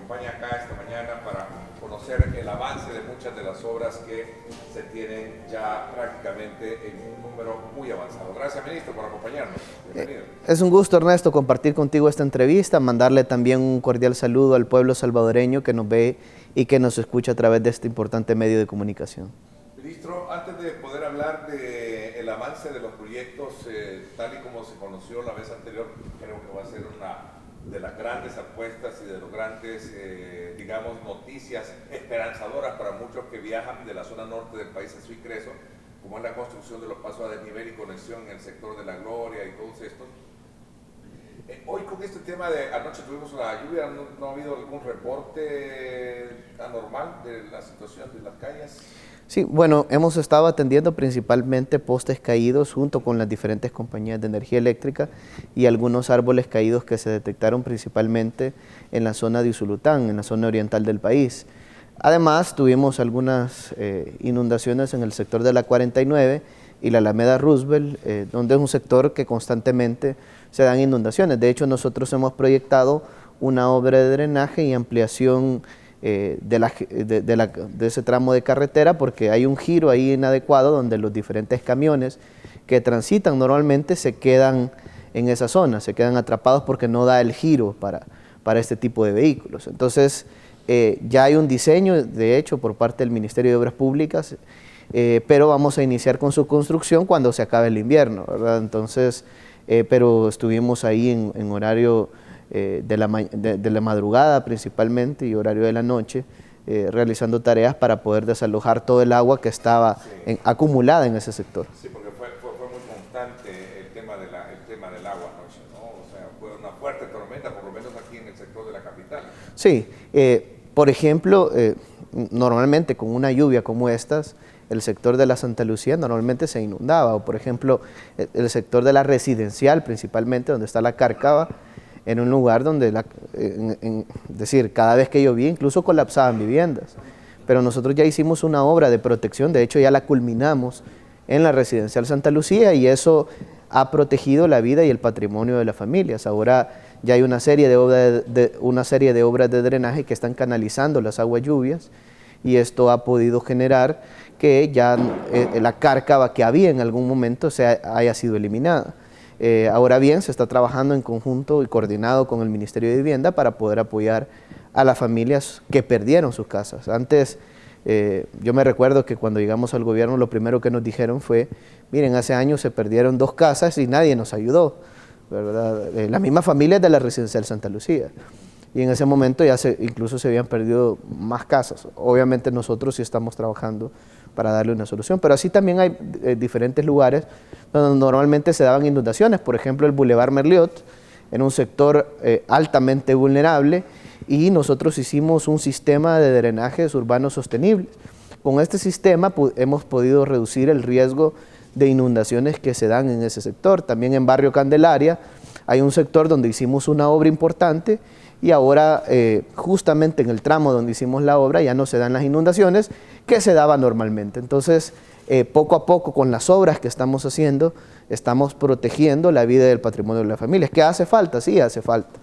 acompaña acá esta mañana para conocer el avance de muchas de las obras que se tienen ya prácticamente en un número muy avanzado. Gracias, ministro, por acompañarnos. Bienvenido. Es un gusto, Ernesto, compartir contigo esta entrevista, mandarle también un cordial saludo al pueblo salvadoreño que nos ve y que nos escucha a través de este importante medio de comunicación. Ministro, antes de poder hablar del avance de los proyectos, tal y como se conoció la vez anterior, creo que va a ser una de las grandes apuestas y de los grandes, digamos, noticias esperanzadoras para muchos que viajan de la zona norte del país a su ingreso, como es la construcción de los pasos a desnivel y conexión en el sector de La Gloria y todos estos. Hoy con este tema de anoche tuvimos una lluvia, ¿no ha habido algún reporte anormal de la situación de las calles? Sí, bueno, hemos estado atendiendo principalmente postes caídos junto con las diferentes compañías de energía eléctrica y algunos árboles caídos que se detectaron principalmente en la zona de Usulután, en la zona oriental del país. Además, tuvimos algunas inundaciones en el sector de la 49 y la Alameda Roosevelt, donde es un sector que constantemente se dan inundaciones. De hecho, nosotros hemos proyectado una obra de drenaje y ampliación de ese tramo de carretera, porque hay un giro ahí inadecuado donde los diferentes camiones que transitan normalmente se quedan en esa zona, se quedan atrapados porque no da el giro para este tipo de vehículos. Entonces, ya hay un diseño, de hecho, por parte del Ministerio de Obras Públicas, pero vamos a iniciar con su construcción cuando se acabe el invierno, ¿verdad? Entonces, pero estuvimos ahí en horario de la madrugada principalmente y horario de la noche, realizando tareas para poder desalojar todo el agua que estaba acumulada en ese sector. Sí, porque fue muy constante el tema del agua anoche, ¿no? O sea, fue una fuerte tormenta, por lo menos aquí en el sector de la capital. Sí, por ejemplo, normalmente con una lluvia como estas, el sector de la Santa Lucía normalmente se inundaba, o por ejemplo, el sector de la residencial principalmente, donde está la Cárcava, en un lugar donde, decir, cada vez que llovía incluso colapsaban viviendas. Pero nosotros ya hicimos una obra de protección, de hecho ya la culminamos en la residencial Santa Lucía y eso ha protegido la vida y el patrimonio de las familias. Ahora ya hay una serie de obras de drenaje que están canalizando las aguas lluvias y esto ha podido generar que ya la cárcava que había en algún momento haya sido eliminada. Ahora bien, se está trabajando en conjunto y coordinado con el Ministerio de Vivienda para poder apoyar a las familias que perdieron sus casas. Antes, yo me recuerdo que cuando llegamos al gobierno lo primero que nos dijeron fue, miren, hace años se perdieron 2 casas y nadie nos ayudó, ¿verdad? Las mismas familias de la residencial Santa Lucía. Y en ese momento ya incluso se habían perdido más casas. Obviamente nosotros sí estamos trabajando para darle una solución, pero así también hay diferentes lugares donde normalmente se daban inundaciones, por ejemplo el Boulevard Merliot, en un sector altamente vulnerable, y nosotros hicimos un sistema de drenajes urbanos sostenibles. Con este sistema hemos podido reducir el riesgo de inundaciones que se dan en ese sector. También en Barrio Candelaria hay un sector donde hicimos una obra importante y ahora justamente en el tramo donde hicimos la obra ya no se dan las inundaciones que se daban normalmente. Entonces, poco a poco con las obras que estamos haciendo, estamos protegiendo la vida y el patrimonio de las familias. ¿Qué hace falta? Sí, hace falta.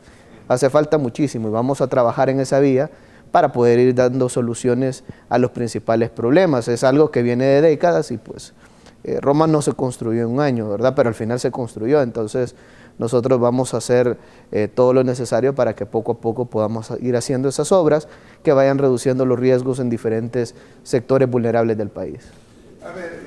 Hace falta muchísimo y vamos a trabajar en esa vía para poder ir dando soluciones a los principales problemas. Es algo que viene de décadas y pues Roma no se construyó en un año, ¿verdad? Pero al final se construyó, entonces nosotros vamos a hacer todo lo necesario para que poco a poco podamos ir haciendo esas obras que vayan reduciendo los riesgos en diferentes sectores vulnerables del país. A ver,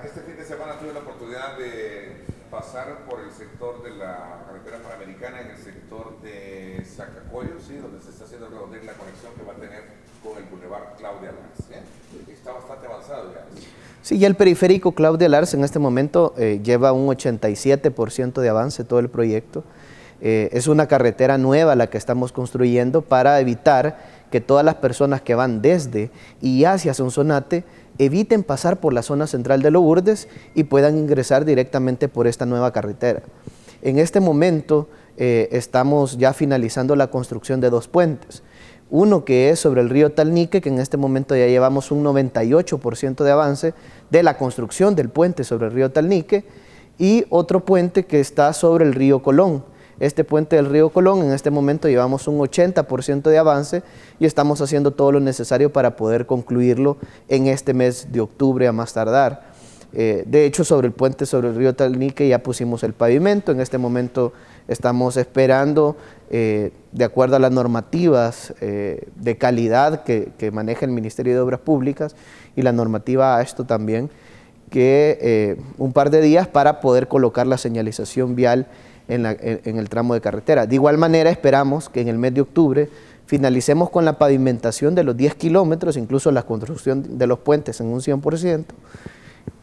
este fin de semana tuve la oportunidad de pasar por el sector de la carretera panamericana, en el sector de Zacacoyo, ¿sí? Donde se está haciendo el redondel, la conexión que va a tener con el Boulevard Claudia Lars. Está bastante avanzado ya. Sí, ya el periférico Claudia Lars en este momento lleva un 87% de avance todo el proyecto. Es una carretera nueva la que estamos construyendo para evitar que todas las personas que van desde y hacia Sonsonate eviten pasar por la zona central de Lourdes y puedan ingresar directamente por esta nueva carretera. En este momento estamos ya finalizando la construcción de 2 puentes. Uno que es sobre el río Talnique, que en este momento ya llevamos un 98% de avance de la construcción del puente sobre el río Talnique, y otro puente que está sobre el río Colón. este puente del río Colón. En este momento llevamos un 80% de avance y estamos haciendo todo lo necesario para poder concluirlo en este mes de octubre a más tardar. De hecho, sobre el puente sobre el río Talnique ya pusimos el pavimento. En este momento estamos esperando, de acuerdo a las normativas de calidad que maneja el Ministerio de Obras Públicas y la normativa AASHTO también, que un par de días para poder colocar la señalización vial en el tramo de carretera. De igual manera, esperamos que en el mes de octubre finalicemos con la pavimentación de los 10 kilómetros, incluso la construcción de los puentes en un 100%,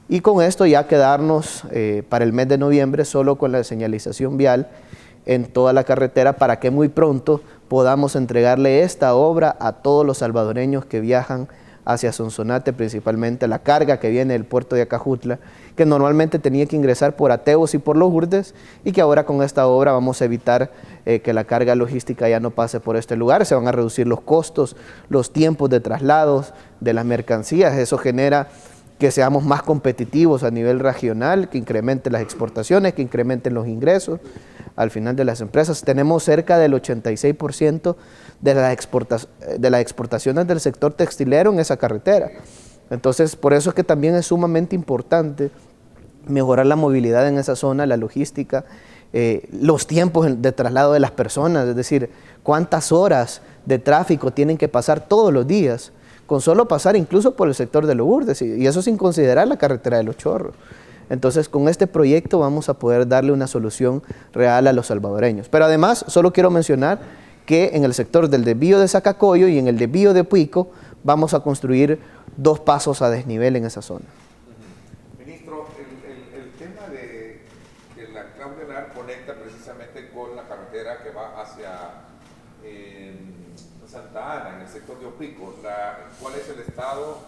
y con esto ya quedarnos para el mes de noviembre solo con la señalización vial en toda la carretera, para que muy pronto podamos entregarle esta obra a todos los salvadoreños que viajan hacia Sonsonate, principalmente la carga que viene del puerto de Acajutla, que normalmente tenía que ingresar por Ateos y por Los Urdes, y que ahora con esta obra vamos a evitar que la carga logística ya no pase por este lugar. Se van a reducir los costos, los tiempos de traslados de las mercancías. Eso genera que seamos más competitivos a nivel regional, que incrementen las exportaciones, que incrementen los ingresos al final de las empresas. Tenemos cerca del 86% de las exportaciones del sector textilero en esa carretera. Entonces, por eso es que también es sumamente importante mejorar la movilidad en esa zona, la logística, los tiempos de traslado de las personas, es decir, cuántas horas de tráfico tienen que pasar todos los días, con solo pasar incluso por el sector de Los Urdes, y eso sin considerar la carretera de Los Chorros. Entonces, con este proyecto vamos a poder darle una solución real a los salvadoreños. Pero además, solo quiero mencionar que en el sector del desvío de Zacacoyo y en el desvío de Puico vamos a construir 2 pasos a desnivel en esa zona. Ministro, el tema de que la Claudia Lar conecta precisamente con la carretera que va hacia Santa Ana, en el sector de Opico, ¿cuál es el estado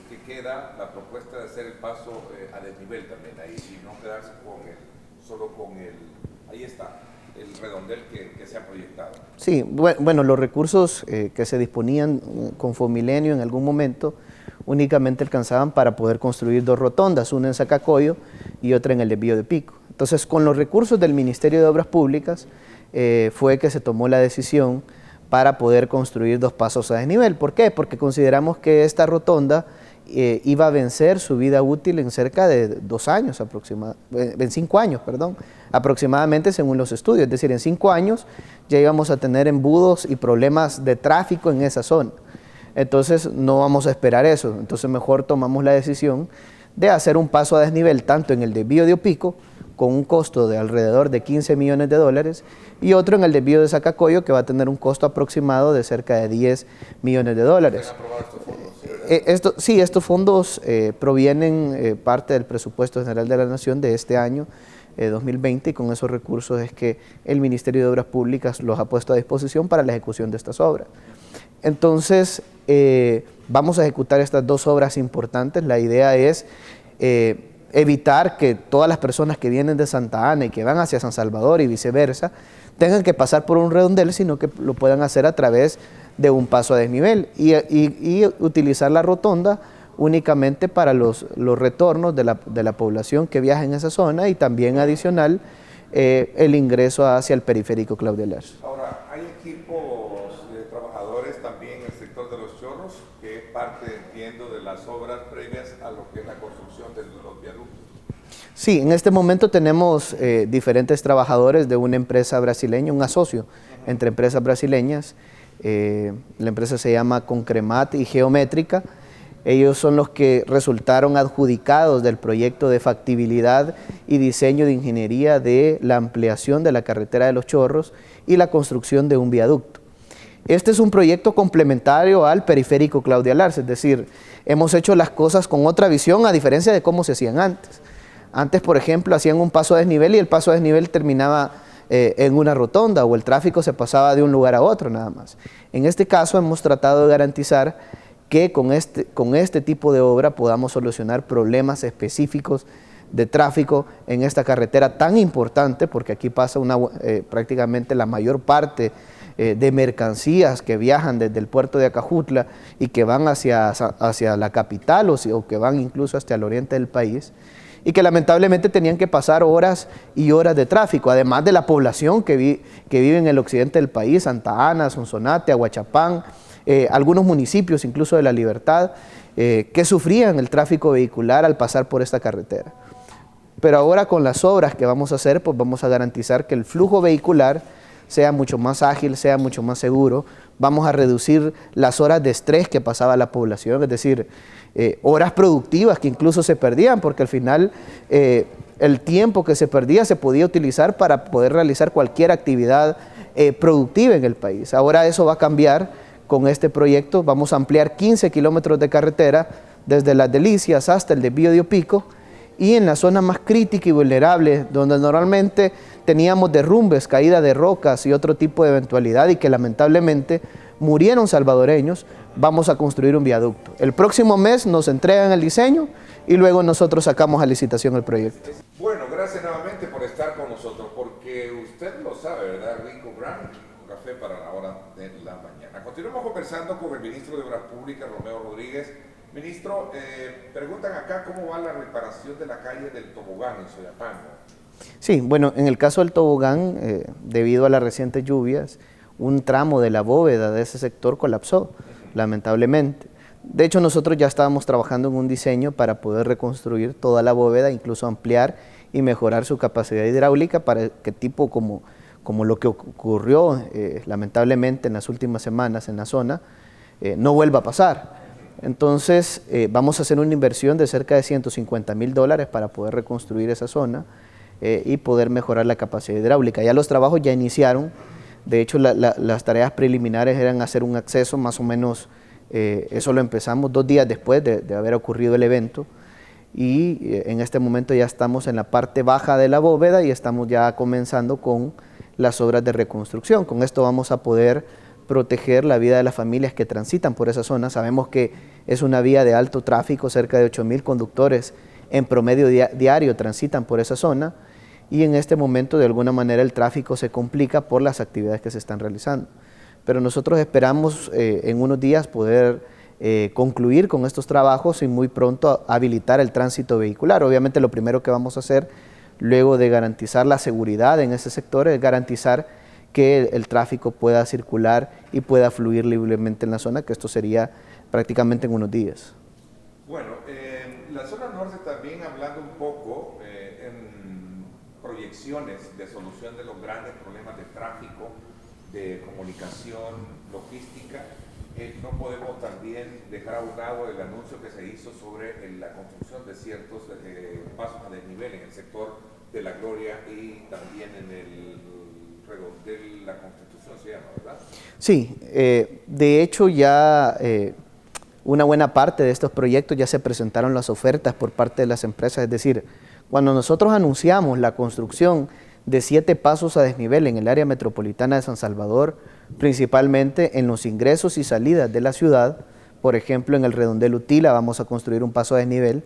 que queda la propuesta de hacer el paso a desnivel también ahí y no quedarse solo con ahí está, el redondel que se ha proyectado? Sí, bueno, los recursos que se disponían con Fomilenio en algún momento únicamente alcanzaban para poder construir 2 rotondas, una en Zacacoyo y otra en el desvío de Pico. Entonces, con los recursos del Ministerio de Obras Públicas fue que se tomó la decisión para poder construir 2 pasos a desnivel. ¿Por qué? Porque consideramos que esta rotonda iba a vencer su vida útil en cerca de 2 años, en 5 años, perdón, aproximadamente según los estudios. Es decir, en 5 años ya íbamos a tener embudos y problemas de tráfico en esa zona. Entonces no vamos a esperar eso. Entonces mejor tomamos la decisión de hacer un paso a desnivel tanto en el desvío de Opico, con un costo de alrededor de $15 millones, y otro en el desvío de Zacacoyo, que va a tener un costo aproximado de cerca de $10 millones. ¿Se han aprobado estos fondos? Estos fondos provienen parte del presupuesto general de la Nación de este año, 2020, y con esos recursos es que el Ministerio de Obras Públicas los ha puesto a disposición para la ejecución de estas obras. Entonces, vamos a ejecutar estas 2 obras importantes. La idea es evitar que todas las personas que vienen de Santa Ana y que van hacia San Salvador y viceversa tengan que pasar por un redondel, sino que lo puedan hacer a través de un paso a desnivel y utilizar la rotonda únicamente para los retornos de la población que viaja en esa zona, y también adicional el ingreso hacia el periférico Claudia Lar. Ahora, hay equipos de trabajadores también en el sector de Los Chorros, que es parte, entiendo, de las obras previas a lo que es la construcción de los viaductos. Sí, en este momento tenemos diferentes trabajadores de una empresa brasileña, un asocio entre empresas brasileñas. La empresa se llama Concremat y Geométrica. Ellos son los que resultaron adjudicados del proyecto de factibilidad y diseño de ingeniería de la ampliación de la carretera de Los Chorros y la construcción de un viaducto. Este es un proyecto complementario al periférico Claudia Lar, es decir, hemos hecho las cosas con otra visión a diferencia de cómo se hacían antes. Antes, por ejemplo, hacían un paso a desnivel y el paso a desnivel terminaba en una rotonda, o el tráfico se pasaba de un lugar a otro nada más. En este caso hemos tratado de garantizar que con este tipo de obra podamos solucionar problemas específicos de tráfico en esta carretera tan importante, porque aquí pasa prácticamente la mayor parte de mercancías que viajan desde el puerto de Acajutla y que van hacia la capital o que van incluso hasta el oriente del país. y que lamentablemente tenían que pasar horas y horas de tráfico, además de la población que vive en el occidente del país, Santa Ana, Sonsonate, Aguachapán, algunos municipios incluso de La Libertad, que sufrían el tráfico vehicular al pasar por esta carretera. Pero ahora con las obras que vamos a hacer, pues vamos a garantizar que el flujo vehicular sea mucho más ágil, sea mucho más seguro. Vamos a reducir las horas de estrés que pasaba la población, es decir, horas productivas que incluso se perdían, porque al final el tiempo que se perdía se podía utilizar para poder realizar cualquier actividad productiva en el país. Ahora eso va a cambiar con este proyecto. Vamos a ampliar 15 kilómetros de carretera desde Las Delicias hasta el desvío de Opico, y en la zona más crítica y vulnerable, donde normalmente teníamos derrumbes, caída de rocas y otro tipo de eventualidad y que lamentablemente murieron salvadoreños, vamos a construir un viaducto. El próximo mes nos entregan el diseño y luego nosotros sacamos a licitación el proyecto. Bueno, gracias nuevamente por estar con nosotros, porque usted lo sabe, ¿verdad? Rico Brand, café para la hora de la mañana. Continuamos conversando con el ministro de Obras Públicas, Romeo Rodríguez. Ministro, preguntan acá cómo va la reparación de la calle del Tobogán en Soyapango. Sí, bueno, en el caso del Tobogán, debido a las recientes lluvias, un tramo de la bóveda de ese sector colapsó, lamentablemente. De hecho, nosotros ya estábamos trabajando en un diseño para poder reconstruir toda la bóveda, incluso ampliar y mejorar su capacidad hidráulica para que tipo como lo que ocurrió lamentablemente en las últimas semanas en la zona, no vuelva a pasar. Entonces vamos a hacer una inversión de cerca de $150.000 para poder reconstruir esa zona y poder mejorar la capacidad hidráulica. Ya los trabajos ya iniciaron, de hecho las tareas preliminares eran hacer un acceso más o menos, eso lo empezamos 2 días después de haber ocurrido el evento, y en este momento ya estamos en la parte baja de la bóveda y estamos ya comenzando con las obras de reconstrucción. Con esto vamos a poder proteger la vida de las familias que transitan por esa zona. Sabemos que es una vía de alto tráfico, cerca de 8.000 conductores en promedio diario transitan por esa zona, y en este momento de alguna manera el tráfico se complica por las actividades que se están realizando. Pero nosotros esperamos en unos días poder concluir con estos trabajos y muy pronto habilitar el tránsito vehicular. Obviamente lo primero que vamos a hacer luego de garantizar la seguridad en ese sector es garantizar que el tráfico pueda circular y pueda fluir libremente en la zona, que esto sería prácticamente en unos días. Bueno, la zona norte también, hablando un poco en proyecciones de solución de los grandes problemas de tráfico, de comunicación, logística, no podemos también dejar a un lado el anuncio que se hizo sobre la construcción de ciertos pasos a desnivel en el sector de La Gloria y también en el redondel La Constitución, se llama, ¿verdad? Sí, de hecho ya una buena parte de estos proyectos ya se presentaron las ofertas por parte de las empresas, es decir, cuando nosotros anunciamos la construcción de 7 pasos a desnivel en el área metropolitana de San Salvador, principalmente en los ingresos y salidas de la ciudad, por ejemplo en el redondel Utila vamos a construir un paso a desnivel,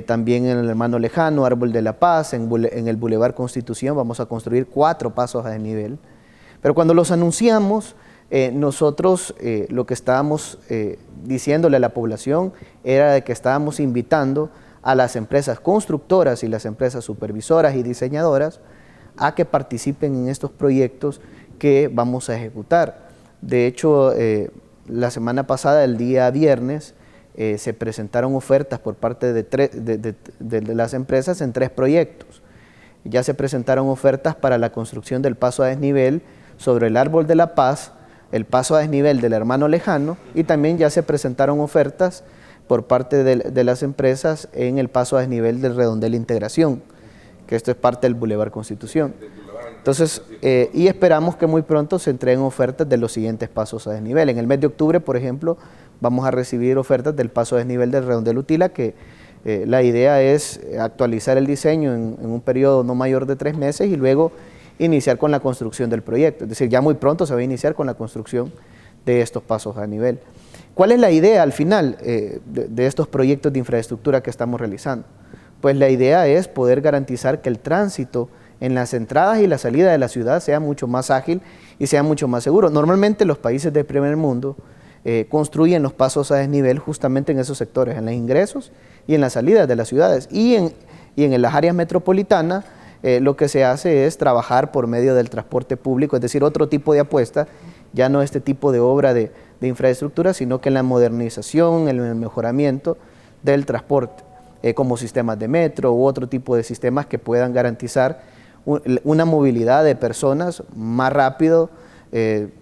también en el Hermano Lejano, Árbol de la Paz, en el Boulevard Constitución vamos a construir 4 pasos a desnivel. Pero cuando los anunciamos, nosotros lo que estábamos diciéndole a la población era de que estábamos invitando a las empresas constructoras y las empresas supervisoras y diseñadoras a que participen en estos proyectos que vamos a ejecutar. De hecho, la semana pasada, el día viernes, se presentaron ofertas por parte de las empresas en 3 proyectos. Ya se presentaron ofertas para la construcción del paso a desnivel sobre el Árbol de la Paz, el paso a desnivel del Hermano Lejano, y también ya se presentaron ofertas por parte de las empresas en el paso a desnivel del Redondel Integración, que esto es parte del Boulevard Constitución. Entonces, y esperamos que muy pronto se entreguen ofertas de los siguientes pasos a desnivel. En el mes de octubre, por ejemplo, vamos a recibir ofertas del paso a desnivel del Redondel Utila, que la idea es actualizar el diseño en un periodo no mayor de 3 meses y luego iniciar con la construcción del proyecto. Es decir, ya muy pronto se va a iniciar con la construcción de estos pasos a desnivel. ¿Cuál es la idea al final de estos proyectos de infraestructura que estamos realizando? Pues la idea es poder garantizar que el tránsito en las entradas y la salida de la ciudad sea mucho más ágil y sea mucho más seguro. Normalmente los países del primer mundo construyen los pasos a desnivel justamente en esos sectores, en los ingresos y en las salidas de las ciudades. Y Y en las áreas metropolitanas lo que se hace es trabajar por medio del transporte público, es decir, otro tipo de apuesta, ya no este tipo de obra de infraestructura, sino que en la modernización, en el mejoramiento del transporte, como sistemas de metro u otro tipo de sistemas que puedan garantizar una movilidad de personas más rápido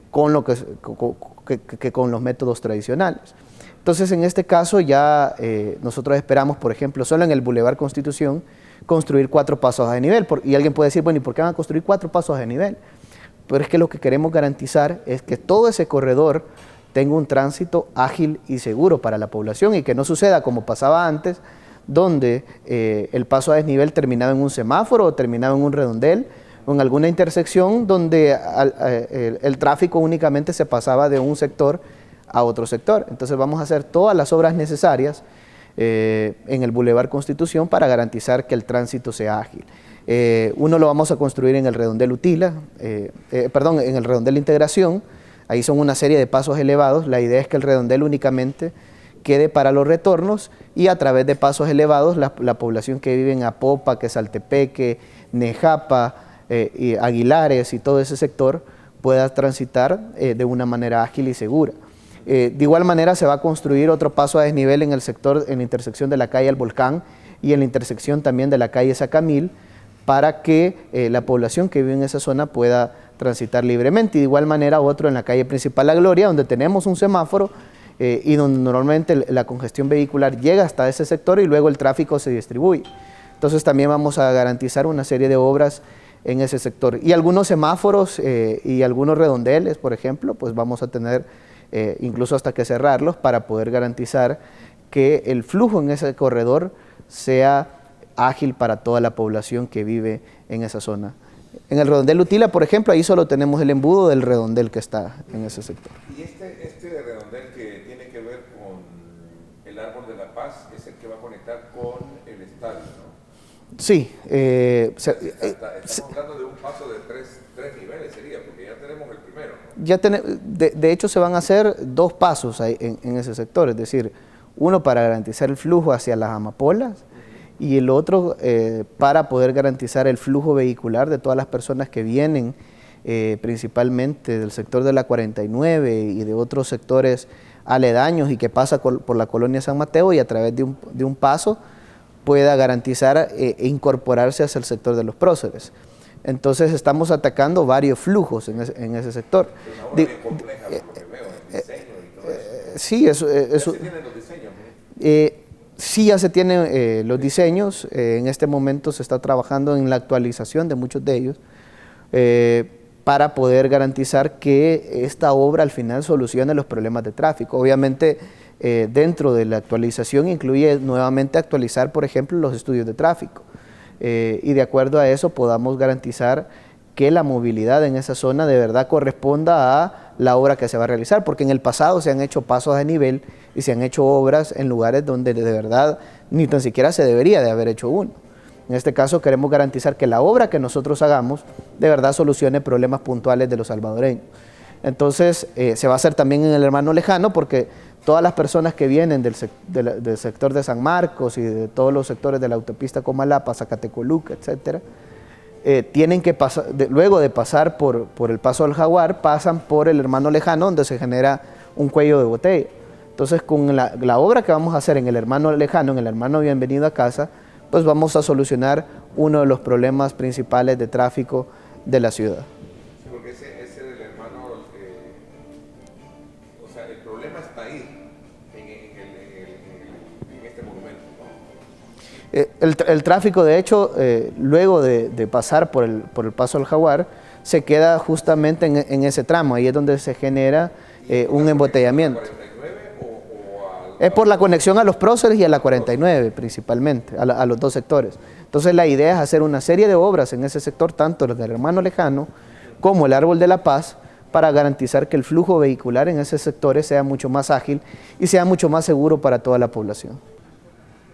con los métodos tradicionales. Entonces, en este caso ya nosotros esperamos, por ejemplo, solo en el Boulevard Constitución, construir 4 pasos a desnivel. Y alguien puede decir, bueno, ¿y por qué van a construir 4 pasos a desnivel? Pero es que lo que queremos garantizar es que todo ese corredor tenga un tránsito ágil y seguro para la población y que no suceda como pasaba antes, donde el paso a desnivel terminaba en un semáforo o terminaba en un redondel o en alguna intersección donde el tráfico únicamente se pasaba de un sector a otro sector. Entonces vamos a hacer todas las obras necesarias en el Boulevard Constitución para garantizar que el tránsito sea ágil. Uno lo vamos a construir en el redondel Utila, en el redondel Integración. Ahí son una serie de pasos elevados. La idea es que el redondel únicamente quede para los retornos y a través de pasos elevados la población que vive en Apopa, Quesaltepeque, Nejapa, Aguilares y todo ese sector pueda transitar de una manera ágil y segura. De igual manera se va a construir otro paso a desnivel en el sector, en la intersección de la calle El Volcán y en la intersección también de la calle Sacamil, para que la población que vive en esa zona pueda transitar libremente. Y de igual manera otro en la calle Principal La Gloria, donde tenemos un semáforo y donde normalmente la congestión vehicular llega hasta ese sector y luego el tráfico se distribuye. Entonces también vamos a garantizar una serie de obras en ese sector. Y algunos semáforos y algunos redondeles, por ejemplo, pues vamos a tener incluso hasta que cerrarlos para poder garantizar que el flujo en ese corredor sea ágil para toda la población que vive en esa zona. En el redondel Utila, por ejemplo, ahí solo tenemos el embudo del redondel que está en ese sector. Y este redondel que tiene que ver con el Árbol de la Paz es el que va a conectar con el estadio, ¿no? Sí. Estamos hablando de un paso de tres niveles, sería, porque ya tenemos el primero, ¿no? Ya de hecho, se van a hacer 2 pasos ahí en ese sector, es decir, uno para garantizar el flujo hacia las amapolas y el otro para poder garantizar el flujo vehicular de todas las personas que vienen principalmente del sector de la 49 y de otros sectores aledaños y que pasa por la colonia San Mateo y a través de un paso pueda garantizar e incorporarse hacia el sector de los próceres. Entonces estamos atacando varios flujos en ese sector. Es una obra bien compleja, por lo que veo, el diseño y todo eso. Sí, eso. ¿Ya se tienen los diseños, ¿no? Sí, ya se tienen los diseños. En este momento se está trabajando en la actualización de muchos de ellos para poder garantizar que esta obra al final solucione los problemas de tráfico. Obviamente, dentro de la actualización incluye nuevamente actualizar, por ejemplo, los estudios de tráfico. Y de acuerdo a eso podamos garantizar que la movilidad en esa zona de verdad corresponda a la obra que se va a realizar, porque en el pasado se han hecho pasos a nivel y se han hecho obras en lugares donde de verdad ni tan siquiera se debería de haber hecho uno. En este caso queremos garantizar que la obra que nosotros hagamos de verdad solucione problemas puntuales de los salvadoreños. Entonces se va a hacer también en el Hermano Lejano, porque todas las personas que vienen del sector de San Marcos y de todos los sectores de la autopista Comalapa, Zacatecoluca, etcétera, tienen que pasar, luego de pasar por el Paso del Jaguar, pasan por el Hermano Lejano, donde se genera un cuello de botella. Entonces, con la obra que vamos a hacer en el Hermano Lejano, en el Hermano Bienvenido a Casa, pues vamos a solucionar uno de los problemas principales de tráfico de la ciudad. Sí, porque ese del hermano, o sea, el problema está ahí, en este monumento, ¿no? El tráfico, de hecho, luego de pasar por el Paso del Jaguar, se queda justamente en ese tramo, ahí es donde se genera un embotellamiento. Es por la conexión a los próceres y a la 49 principalmente, a los 2 sectores. Entonces la idea es hacer una serie de obras en ese sector, tanto el del Hermano Lejano como el Árbol de la Paz, para garantizar que el flujo vehicular en esos sectores sea mucho más ágil y sea mucho más seguro para toda la población.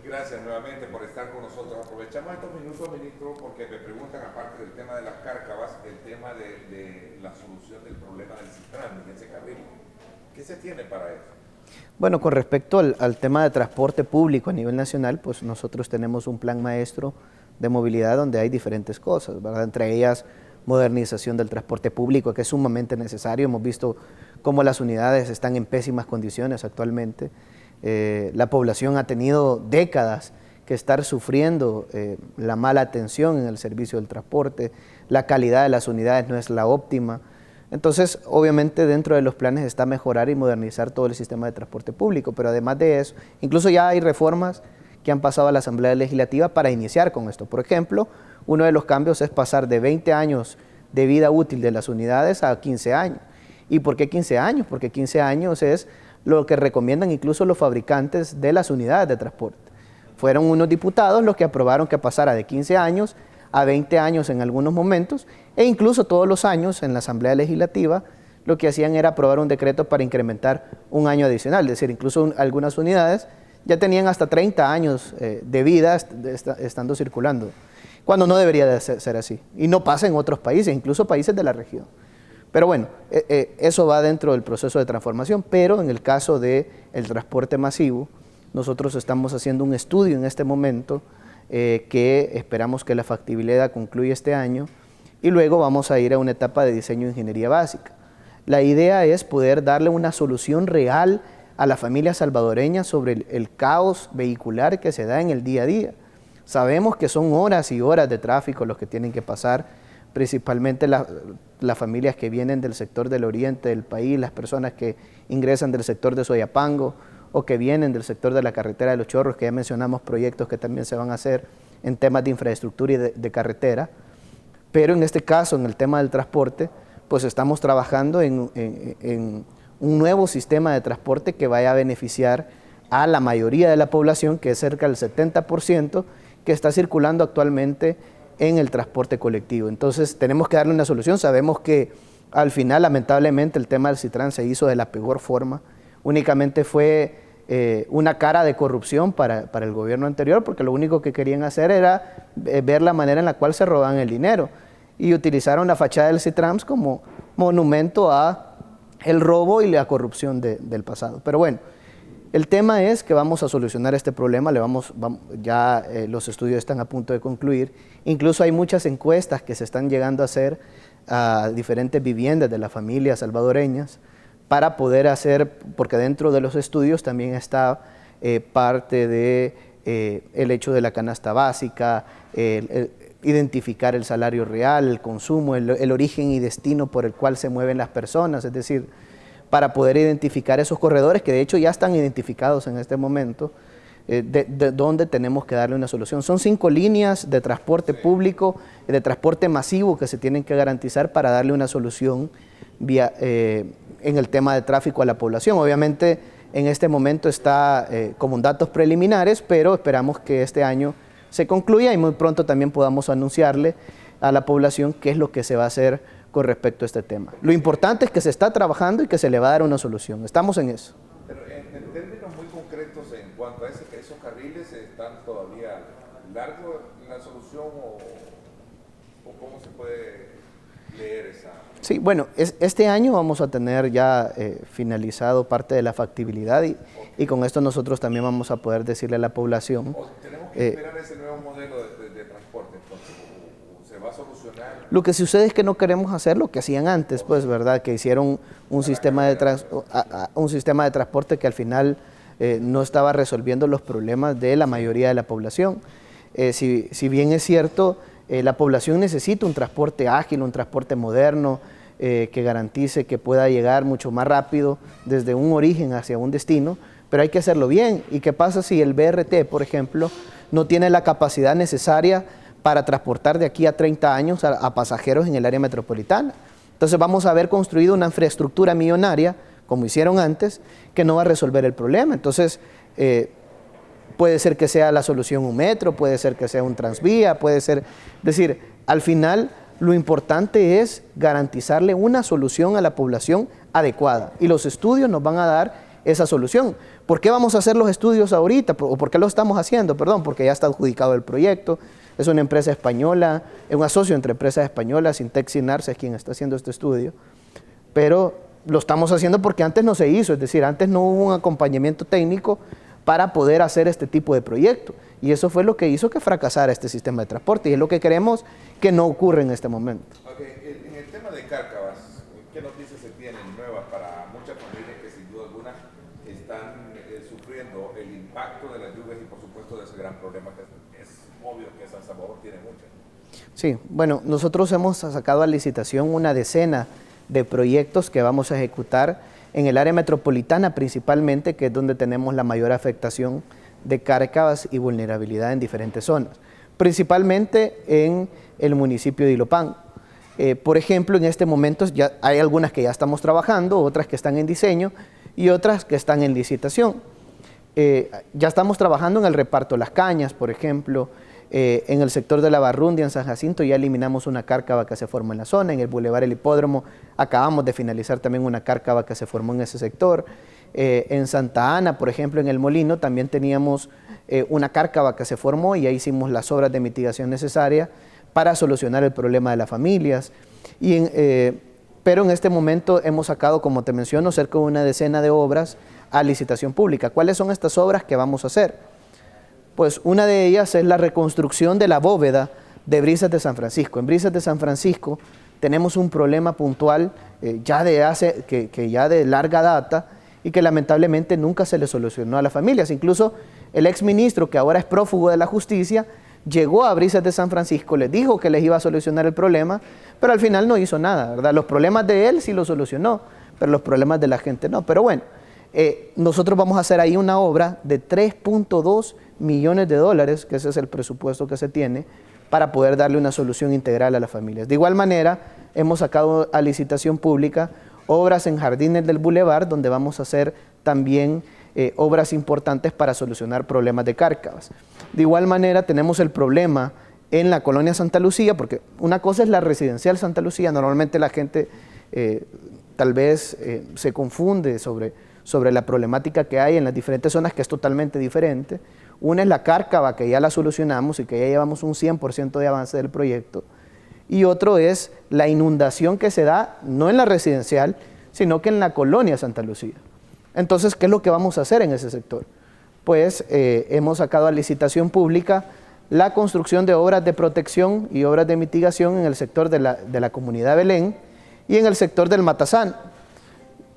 Gracias nuevamente por estar con nosotros. Aprovechamos estos minutos, ministro, porque me preguntan, aparte del tema de las cárcavas, el tema de la solución del problema del Citran en ese carril. ¿Qué se tiene para eso? Bueno, con respecto al tema de transporte público a nivel nacional, pues nosotros tenemos un plan maestro de movilidad donde hay diferentes cosas, ¿verdad? Entre ellas, modernización del transporte público, que es sumamente necesario. Hemos visto cómo las unidades están en pésimas condiciones actualmente. La población ha tenido décadas que estar sufriendo la mala atención en el servicio del transporte, la calidad de las unidades no es la óptima. Entonces, obviamente dentro de los planes está mejorar y modernizar todo el sistema de transporte público, pero además de eso, incluso ya hay reformas que han pasado a la Asamblea Legislativa para iniciar con esto. Por ejemplo, uno de los cambios es pasar de 20 años de vida útil de las unidades a 15 años. ¿Y por qué 15 años? Porque 15 años es lo que recomiendan incluso los fabricantes de las unidades de transporte. Fueron unos diputados los que aprobaron que pasara de 15 años a 20 años en algunos momentos, e incluso todos los años en la Asamblea Legislativa lo que hacían era aprobar un decreto para incrementar un año adicional, es decir, incluso algunas unidades ya tenían hasta 30 años de vida estando circulando, cuando no debería de ser así, y no pasa en otros países, incluso países de la región. Pero bueno, eso va dentro del proceso de transformación, pero en el caso del transporte masivo, nosotros estamos haciendo un estudio en este momento que esperamos que la factibilidad concluya este año y luego vamos a ir a una etapa de diseño de ingeniería básica. La idea es poder darle una solución real a la familia salvadoreña sobre el caos vehicular que se da en el día a día. Sabemos que son horas y horas de tráfico los que tienen que pasar, principalmente las familias que vienen del sector del oriente del país, las personas que ingresan del sector de Soyapango, o que vienen del sector de la carretera de Los Chorros, que ya mencionamos proyectos que también se van a hacer en temas de infraestructura y de carretera, pero en este caso, en el tema del transporte, pues estamos trabajando en un nuevo sistema de transporte que vaya a beneficiar a la mayoría de la población, que es cerca del 70%, que está circulando actualmente en el transporte colectivo. Entonces tenemos que darle una solución. Sabemos que al final, lamentablemente, el tema del Citrán se hizo de la peor forma. Únicamente fue una cara de corrupción para el gobierno anterior, porque lo único que querían hacer era ver la manera en la cual se robaban el dinero y utilizaron la fachada del Citrans como monumento a el robo y la corrupción del pasado. Pero bueno, el tema es que vamos a solucionar este problema, ya los estudios están a punto de concluir, incluso hay muchas encuestas que se están llegando a hacer a diferentes viviendas de las familias salvadoreñas, para poder hacer, porque dentro de los estudios también está parte de el hecho de la canasta básica, identificar el salario real, el consumo, el origen y destino por el cual se mueven las personas, es decir, para poder identificar esos corredores que de hecho ya están identificados en este momento, de dónde tenemos que darle una solución. Son 5 líneas de transporte público, de transporte masivo que se tienen que garantizar para darle una solución en el tema de tráfico a la población. Obviamente en este momento está como datos preliminares, pero esperamos que este año se concluya y muy pronto también podamos anunciarle a la población qué es lo que se va a hacer con respecto a este tema. Lo importante es que se está trabajando y que se le va a dar una solución. Estamos en eso. Pero en términos muy concretos, en cuanto a esos carriles, ¿están todavía largos la solución o cómo se puede leer esa? Sí, bueno, este año vamos a tener ya finalizado parte de la factibilidad y con esto nosotros también vamos a poder decirle a la población. ¿Tenemos que esperar ese nuevo modelo de transporte entonces? ¿O se va a solucionar? Lo que sucede es que no queremos hacer lo que hacían antes, pues, ¿verdad? Que hicieron un sistema de transporte que al final no estaba resolviendo los problemas de la mayoría de la población. Si bien es cierto, la población necesita un transporte ágil, un transporte moderno, que garantice que pueda llegar mucho más rápido desde un origen hacia un destino, pero hay que hacerlo bien. ¿Y qué pasa si el BRT, por ejemplo, no tiene la capacidad necesaria para transportar de aquí a 30 años a pasajeros en el área metropolitana? Entonces vamos a haber construido una infraestructura millonaria, como hicieron antes, que no va a resolver el problema. Entonces, puede ser que sea la solución un metro, puede ser que sea un transvía, puede ser... Es decir, al final lo importante es garantizarle una solución a la población adecuada y los estudios nos van a dar esa solución. ¿Por qué vamos a hacer los estudios ahorita? ¿O por qué lo estamos haciendo? Perdón, porque ya está adjudicado el proyecto, es una empresa española, es un asocio entre empresas españolas, Sintex y Narsa es quien está haciendo este estudio, pero lo estamos haciendo porque antes no se hizo, es decir, antes no hubo un acompañamiento técnico para poder hacer este tipo de proyectos. Y eso fue lo que hizo que fracasara este sistema de transporte y es lo que queremos que no ocurra en este momento. Okay. En el tema de Cárcavas, ¿qué noticias se tienen nuevas para muchas familias que sin duda alguna están sufriendo el impacto de las lluvias y por supuesto de ese gran problema que es obvio que San Salvador tiene muchas? Sí, bueno, nosotros hemos sacado a licitación una decena de proyectos que vamos a ejecutar en el área metropolitana principalmente, que es donde tenemos la mayor afectación de Cárcavas y vulnerabilidad en diferentes zonas, principalmente en el municipio de Ilopán. Por ejemplo, en este momento ya hay algunas que ya estamos trabajando, otras que están en diseño y otras que están en licitación. Ya estamos trabajando en el reparto de las cañas, por ejemplo, en el sector de la Barrundia, en San Jacinto, ya eliminamos una cárcava que se formó en la zona. En el Boulevard El Hipódromo acabamos de finalizar también una cárcava que se formó en ese sector. En Santa Ana, por ejemplo, en El Molino, también teníamos una cárcava que se formó y ya hicimos las obras de mitigación necesarias para solucionar el problema de las familias. Pero en este momento hemos sacado, como te menciono, cerca de una decena de obras a licitación pública. ¿Cuáles son estas obras que vamos a hacer? Pues una de ellas es la reconstrucción de la bóveda de Brisas de San Francisco. En Brisas de San Francisco tenemos un problema puntual ya de larga data y que lamentablemente nunca se le solucionó a las familias. Incluso el exministro, que ahora es prófugo de la justicia, llegó a Brisas de San Francisco, les dijo que les iba a solucionar el problema, pero al final no hizo nada, ¿verdad? Los problemas de él sí los solucionó, pero los problemas de la gente no. Pero bueno, nosotros vamos a hacer ahí una obra de 3.2 millones de dólares, que ese es el presupuesto que se tiene, para poder darle una solución integral a las familias. De igual manera, hemos sacado a licitación pública obras en Jardines del Boulevard, donde vamos a hacer también obras importantes para solucionar problemas de Cárcavas. De igual manera, tenemos el problema en la colonia Santa Lucía, porque una cosa es la residencial Santa Lucía, normalmente la gente tal vez se confunde sobre la problemática que hay en las diferentes zonas, que es totalmente diferente. Una es la cárcava, que ya la solucionamos y que ya llevamos un 100% de avance del proyecto. Y otro es la inundación que se da, no en la residencial, sino que en la colonia Santa Lucía. Entonces, ¿qué es lo que vamos a hacer en ese sector? Pues hemos sacado a licitación pública la construcción de obras de protección y obras de mitigación en el sector de la comunidad Belén y en el sector del Matasano.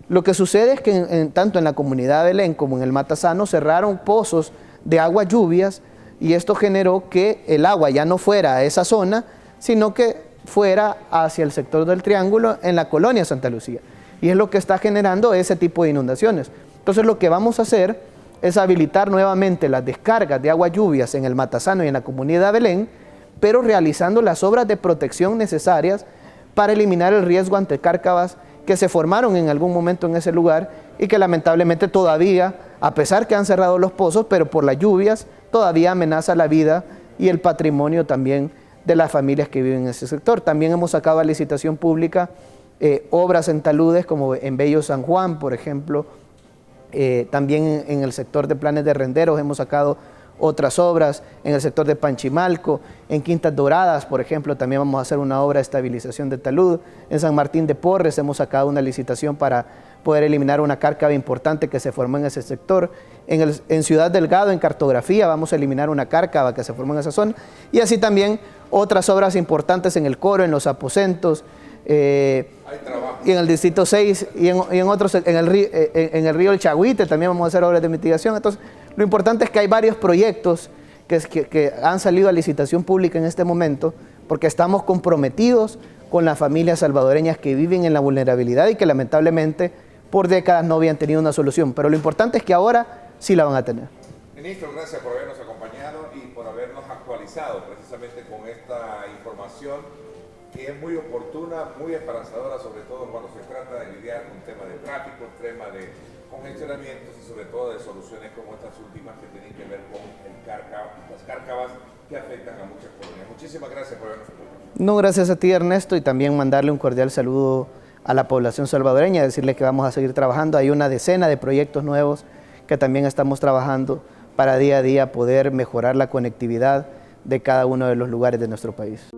Lo que sucede es que tanto en la comunidad Belén como en el Matasano cerraron pozos de aguas lluvias y esto generó que el agua ya no fuera a esa zona, sino que fuera hacia el sector del Triángulo en la colonia Santa Lucía. Y es lo que está generando ese tipo de inundaciones. Entonces lo que vamos a hacer es habilitar nuevamente las descargas de aguas lluvias en el Matasano y en la comunidad Belén, pero realizando las obras de protección necesarias para eliminar el riesgo ante cárcavas que se formaron en algún momento en ese lugar y que lamentablemente todavía, a pesar que han cerrado los pozos, pero por las lluvias todavía amenaza la vida y el patrimonio también de las familias que viven en ese sector. También hemos sacado a licitación pública obras en taludes como en Bello San Juan, por ejemplo. También en el sector de planes de renderos hemos sacado otras obras, en el sector de Panchimalco, en Quintas Doradas, por ejemplo, también vamos a hacer una obra de estabilización de talud. En San Martín de Porres hemos sacado una licitación para poder eliminar una cárcava importante que se formó en ese sector. En Ciudad Delgado, en cartografía, vamos a eliminar una cárcava que se formó en esa zona. Y así también otras obras importantes en el Coro, en los aposentos, y en el Distrito 6 y en otros, en el río El Chagüite también vamos a hacer obras de mitigación. Entonces, lo importante es que hay varios proyectos que han salido a licitación pública en este momento porque estamos comprometidos con las familias salvadoreñas que viven en la vulnerabilidad y que lamentablemente por décadas no habían tenido una solución. Pero lo importante es que ahora sí la van a tener. Ministro, gracias por habernos acompañado y por habernos actualizado precisamente con esta información que es muy oportuna, muy esperanzadora, sobre todo cuando se trata de lidiar con temas de tráfico, tema de congestionamientos y sobre todo de soluciones como estas últimas que tienen que ver con las cárcavas que afectan a muchas colonias. Muchísimas gracias por habernos acompañado. No, gracias a ti, Ernesto, y también mandarle un cordial saludo a la población salvadoreña, decirle que vamos a seguir trabajando. Hay una decena de proyectos nuevos que también estamos trabajando para día a día poder mejorar la conectividad de cada uno de los lugares de nuestro país.